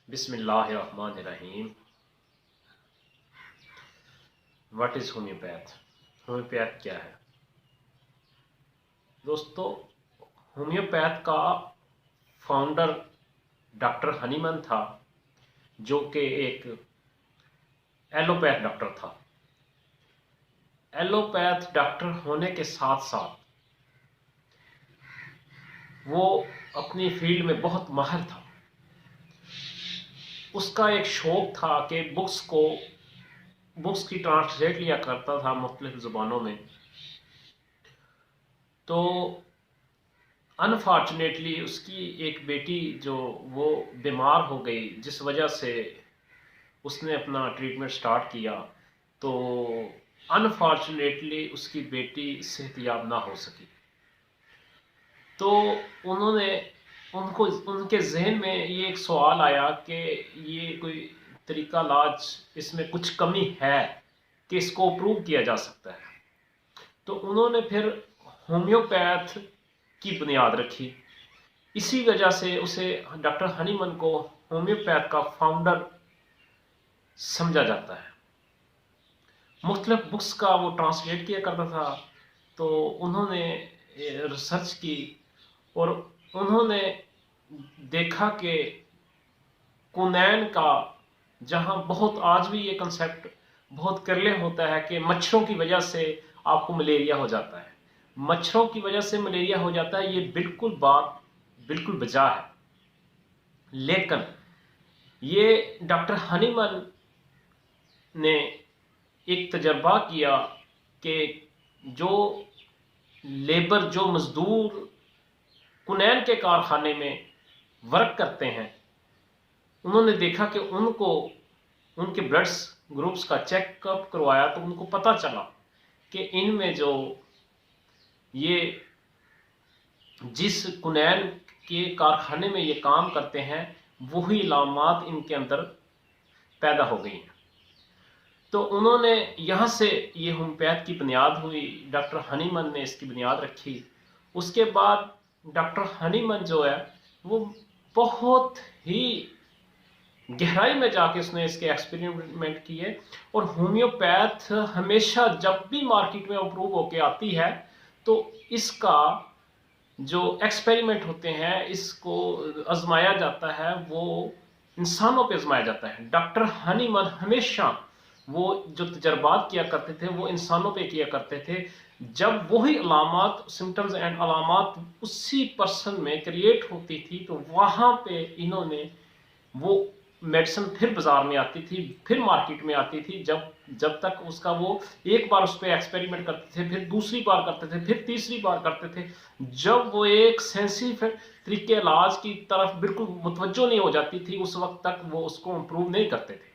बिस्मिल्लाहिर्रहमानिर्रहीम। What is homeopath? Homeopath क्या है दोस्तों? होम्योपैथ का फाउंडर डॉक्टर हनीमन था, जो कि एक एलोपैथ डॉक्टर था। एलोपैथ डॉक्टर होने के साथ साथ वो अपनी फील्ड में बहुत माहिर था। उसका एक शौक था कि बुक्स की ट्रांसलेट लिया करता था मुख्तलिफ ज़ुबानों में। तो अनफॉर्चुनेटली उसकी एक बेटी जो वो बीमार हो गई, जिस वजह से उसने अपना ट्रीटमेंट स्टार्ट किया। तो अनफॉर्चुनेटली उसकी बेटी सेहतयाब ना हो सकी। तो उन्होंने उनके जहन में ये एक सवाल आया कि ये कोई तरीका इलाज, इसमें कुछ कमी है कि इसको अप्रूव किया जा सकता है। तो उन्होंने फिर होम्योपैथ की बुनियाद रखी। इसी वजह से उसे डॉक्टर हनीमन को होम्योपैथ का फाउंडर समझा जाता है। मुख्तलिफ बुक्स का वो ट्रांसलेट किया करता था। तो उन्होंने रिसर्च की और उन्होंने देखा कि कुनैन का, जहाँ बहुत आज भी ये कंसेप्ट बहुत करले होता है कि मच्छरों की वजह से आपको मलेरिया हो जाता है, मच्छरों की वजह से मलेरिया हो जाता है, ये बात बिल्कुल बजा है। लेकिन ये डॉक्टर हनीमन ने एक तजर्बा किया कि जो लेबर, जो मजदूर कुनैन के कारखाने में वर्क करते हैं, उन्होंने देखा कि उनको उनके ब्लड ग्रुप्स का चेकअप करवाया तो उनको पता चला कि इनमें जो ये जिस कुनैन के कारखाने में ये काम करते हैं वही अलामात इनके अंदर पैदा हो गई हैं। तो उन्होंने यहाँ से ये होम्योपैथ की बुनियाद हुई। डॉक्टर हनीमन ने इसकी बुनियाद रखी। उसके बाद डॉक्टर हनीमन जो है वो बहुत ही गहराई में जाके उसने इसके एक्सपेरिमेंट किए। और होम्योपैथ हमेशा जब भी मार्केट में अप्रूव होके आती है तो इसका जो एक्सपेरिमेंट होते हैं, इसको आजमाया जाता है, वो इंसानों पे आजमाया जाता है। डॉक्टर हनीमन हमेशा वो जो तजर्बात किया करते थे वो इंसानों पे किया करते थे। जब वही अलामात, सिम्टम्स एंड अलामात उसी पर्सन में क्रिएट होती थी तो वहाँ पे इन्होंने वो मेडिसिन फिर बाजार में आती थी, फिर मार्केट में आती थी। जब तक उसका वो एक बार उस पर एक्सपेरिमेंट करते थे, फिर दूसरी बार करते थे, फिर तीसरी बार करते थे। जब वो एक सेंसिटिव तरीके इलाज की तरफ बिल्कुल मुतवज्जो नहीं हो जाती थी, उस वक्त तक वो उसको इम्प्रूव नहीं करते थे।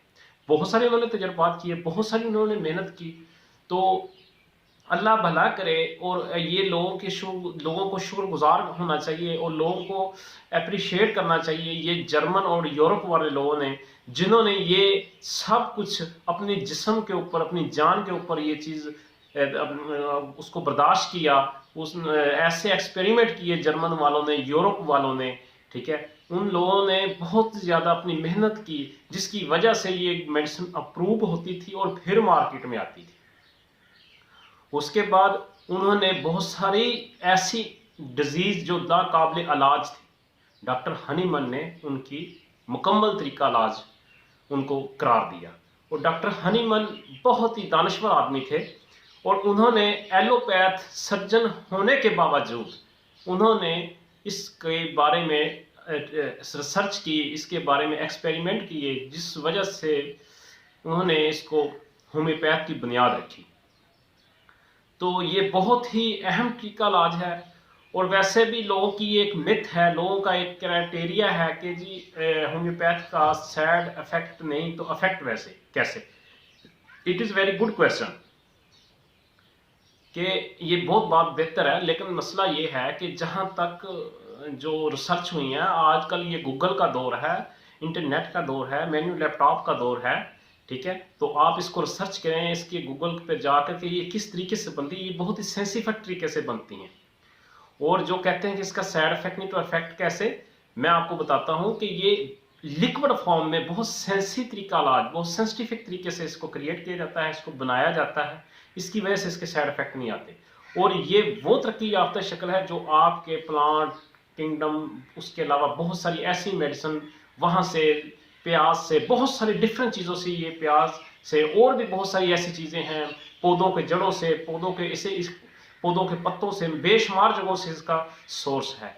बहुत सारे उन्होंने तजर्बात किए, बहुत सारी उन्होंने मेहनत की। तो अल्लाह भला करे। और ये लोगों को शुक्रगुजार होना चाहिए और लोगों को अप्रिशिएट करना चाहिए। ये जर्मन और यूरोप वाले लोगों ने, जिन्होंने ये सब कुछ अपने जिस्म के ऊपर, अपनी जान के ऊपर ये चीज़ उसको बर्दाश्त किया। ऐसे एक्सपेरिमेंट किए जर्मन वालों ने, यूरोप वालों ने, ठीक है। उन लोगों ने बहुत ज़्यादा अपनी मेहनत की, जिसकी वजह से ये मेडिसिन अप्रूव होती थी और फिर मार्केट में आती थी। उसके बाद उन्होंने बहुत सारी ऐसी डिजीज़ जो नाकाबिल इलाज थी, डॉक्टर हनीमन ने उनकी मुकम्मल तरीका इलाज उनको करार दिया। और डॉक्टर हनीमन बहुत ही दानश्वर आदमी थे और उन्होंने एलोपैथ सर्जन होने के बावजूद उन्होंने इसके बारे में रिसर्च की, इसके बारे में एक्सपेरिमेंट किए, जिस वजह से उन्होंने इसको होम्योपैथ की बुनियाद रखी। तो ये बहुत ही अहम टीका इलाज है। और वैसे भी लोगों की एक मिथ है, लोगों का एक क्राइटेरिया है कि जी होम्योपैथ का साइड इफेक्ट नहीं, तो इफेक्ट वैसे कैसे? It is very good question कि ये बहुत बात बेहतर है। लेकिन मसला ये है कि जहाँ तक जो रिसर्च हुई है, आजकल ये गूगल का दौर है, इंटरनेट का दौर है, मेन्यू लैपटॉप का दौर है, ठीक है। तो आप इसको रिसर्च करें, इसके गूगल पे जाकर के ये किस तरीके से बनती है, ये बहुत ही सेंसिटिव तरीके से बनती हैं। और जो कहते हैं कि इसका साइड इफेक्ट नहीं, तो इफेक्ट कैसे, मैं आपको बताता हूँ कि ये लिक्विड फॉर्म में बहुत सेंसी तरीका इलाज, बहुत सेंसिटिफिक तरीके से इसको क्रिएट किया जाता है, इसको बनाया जाता है, इसकी वजह से इसके साइड इफेक्ट नहीं आते। और ये वो तरक्की याफ्ता शक्ल है जो आपके प्लांट किंगडम, उसके अलावा बहुत सारी ऐसी मेडिसिन वहाँ से, प्याज से, बहुत सारी डिफरेंट चीज़ों से, ये प्याज से और भी बहुत सारी ऐसी चीज़ें हैं, पौधों के जड़ों से, पौधों के इस पौधों के पत्तों से, बेशुमार जगहों से इसका सोर्स है।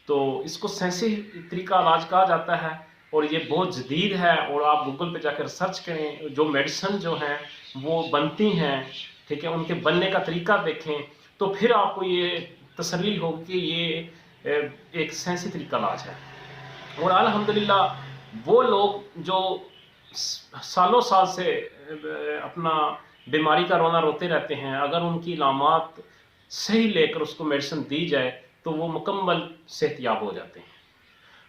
तो इसको सेंसी तरीका इलाज कहा जाता है और ये बहुत जदीद है। और आप गूगल पे जाकर सर्च करें, जो मेडिसिन जो हैं वो बनती हैं, ठीक है, उनके बनने का तरीका देखें, तो फिर आपको ये तसल्ली होगी कि ये एक सेंसी तरीका इलाज है। और अल्हम्दुलिल्लाह वो लोग जो सालों साल से अपना बीमारी का रोना रोते रहते हैं, अगर उनकी इलामात सही लेकर उसको मेडिसिन दी जाए तो वो मुकम्मल सेहतयाब हो जाते हैं।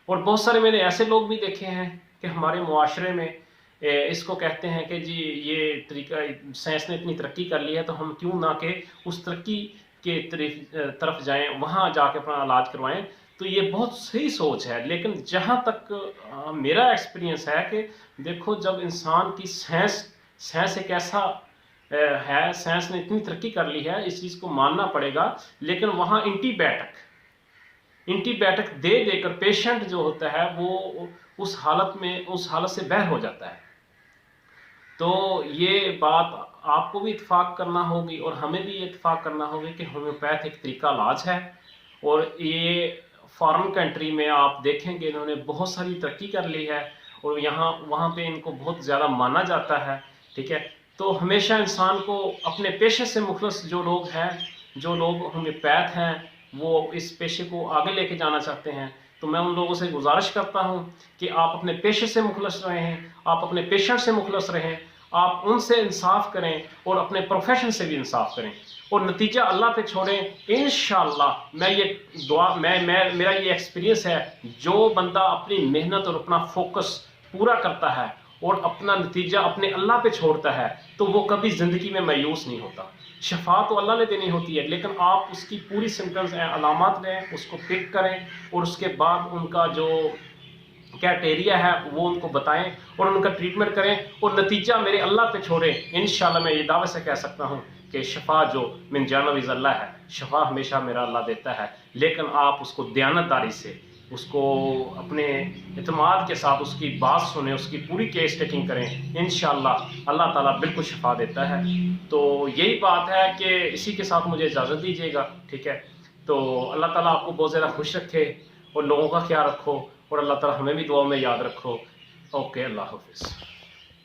और बहुत सारे मैंने ऐसे लोग भी देखे हैं कि हमारे मुआशरे में इसको कहते हैं कि जी ये तरीका, साइंस ने इतनी तरक्की कर ली है तो हम क्यों ना कि उस तरक्की के तरफ जाएं, वहाँ जाके अपना इलाज करवाएं। तो ये बहुत सही सोच है, लेकिन जहाँ तक मेरा एक्सपीरियंस है कि देखो, जब इंसान की साइंस एक ऐसा है, साइंस ने इतनी तरक्की कर ली है, इस चीज़ को मानना पड़ेगा, लेकिन वहाँ एंटीबायोटिक दे देकर पेशेंट जो होता है वो उस हालत से बाहर हो जाता है। तो ये बात आपको भी इत्तेफाक करना होगी और हमें भी इत्तेफाक करना होगी कि होम्योपैथ एक तरीका इलाज है। और ये फॉरेन कंट्री में आप देखेंगे इन्होंने बहुत सारी तरक्की कर ली है और वहाँ पे इनको बहुत ज़्यादा माना जाता है, ठीक है। तो हमेशा इंसान को अपने पेशे से मुखलस जो लोग हैं, जो लोग होम्योपैथ हैं, वो इस पेशे को आगे लेके जाना चाहते हैं, तो मैं उन लोगों से गुजारिश करता हूं कि आप अपने पेशे से मुखलस रहें, आप अपने पेशेंट से मुखलस रहें, आप उनसे इंसाफ करें और अपने प्रोफेशन से भी इंसाफ करें और नतीजा अल्लाह पे छोड़ें। इंशाअल्लाह मैं ये दुआ मैं मेरा ये एक्सपीरियंस है, जो बंदा अपनी मेहनत और अपना फोकस पूरा करता है और अपना नतीजा अपने अल्लाह पे छोड़ता है, तो वो कभी ज़िंदगी में मायूस नहीं होता। शफा तो अल्लाह ने देनी होती है, लेकिन आप उसकी पूरी सिम्टम्स अलामात लें, उसको पिक करें और उसके बाद उनका जो क्राइटेरिया है वो उनको बताएं और उनका ट्रीटमेंट करें और नतीजा मेरे अल्लाह पे छोड़ें। इंशाल्लाह मैं ये दावे से कह सकता हूँ कि शफा जो मिन जानविज़ अल्लाह है, शफा हमेशा मेरा अल्लाह देता है, लेकिन आप उसको दयानतदारी से, उसको अपने इत्मीनान के साथ उसकी बात सुने, उसकी पूरी केस टेकिंग करें। इंशाअल्लाह अल्लाह ताला बिल्कुल शफा देता है। तो यही बात है कि इसी के साथ मुझे इजाज़त दीजिएगा, ठीक है। तो अल्लाह ताला आपको बहुत ज़्यादा खुश रखे और लोगों का ख्याल रखो और अल्लाह ताला हमें भी दुआ में याद रखो। ओके, अल्लाह हाफ़िज़।